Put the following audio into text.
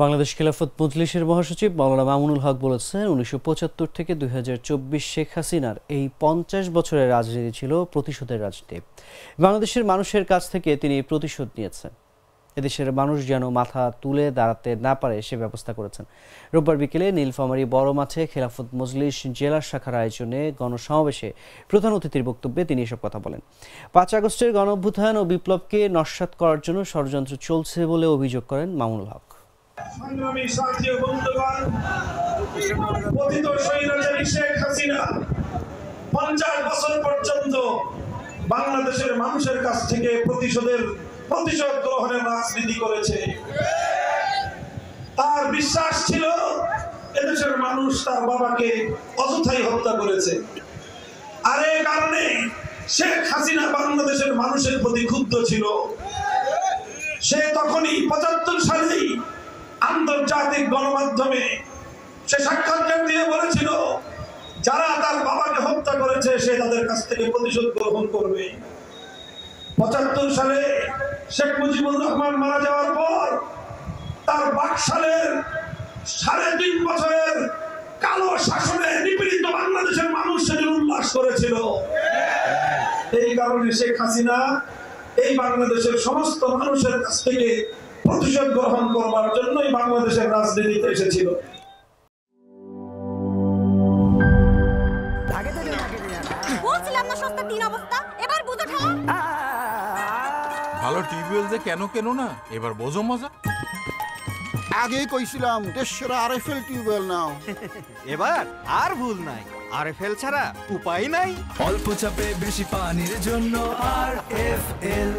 বাংলাদেশ খেলাফত মজলিসের মহাসচিব মাওলানা মামুনুল হক বলেছেন, ১৯৭৫ থেকে ২০২৪ শেখ হাসিনার এই ৫০ বছরের রাজনীতি ছিল প্রতিশোধের রাজনীতি। বাংলাদেশের মানুষের কাছ থেকে তিনি প্রতিশোধ নিয়েছেন। এদেশের মানুষ যেন মাথা তুলে দাঁড়াতে না পারে সে ব্যবস্থা করেছেন। রোববার বিকেলে নীলফামারী বড় মাঠে খেলাফত মজলিস জেলা শাখার আয়োজনে গণসমাবেশে প্রধান অতিথির বক্তব্যে তিনি এসব কথা বলেন। ৫ আগস্টের গণঅভ্যুত্থান ও বিপ্লবকে নস্যাৎ করার জন্য ষড়যন্ত্র চলছে বলে অভিযোগ করেন মামুনুল হক। সংগ্রামী সাথী ও বন্ধুগণ, পতিত স্বৈরাচারী শেখ হাসিনা ৫০ বছর পর্যন্ত বাংলাদেশের মানুষের কাছ থেকে প্রতিশোধ গ্রহণের রাজনীতি করেছে। তার বিশ্বাস ছিল এদেশের মানুষ তার বাবাকে অযথাই হত্যা করেছে, আর এই কারণে শেখ হাসিনা বাংলাদেশের মানুষের প্রতি ক্ষুব্ধ ছিল। সে তখনই ৭৫ সালেই আন্তর্জাতিক গণমাধ্যমে সে সাক্ষাৎকার দিয়ে বলেছিল, যারা তার বাবাকে হত্যা করেছে সে তাদের কাছ থেকে প্রতিশোধ গ্রহণ করবে। ৭৫ সালে শেখ মুজিবুর রহমান মারা যাওয়ার পর তার বাকশালের ৩.৫ বছরের কালো শাসনে নিপীড়িত বাংলাদেশের মানুষ সেদিন উল্লাস করেছিল। এই কারণে শেখ হাসিনা এই বাংলাদেশের সমস্ত মানুষের কাছ থেকে প্রতিশোধ গ্রহণ করবার জন্যই বাংলাদেশের রাজনীতিতে এসেছিল। ভালো টিউবওয়েল যে কেন না এবার বোঝো মজা। আগেই কইছিলাম দেশের আরএফএল টিউবওয়েল নাও। এবার আর ভুল নাই, আরএফএল ছাড়া উপায় নাই। অল্প চাপে বেশি পানির জন্য আরএফএল।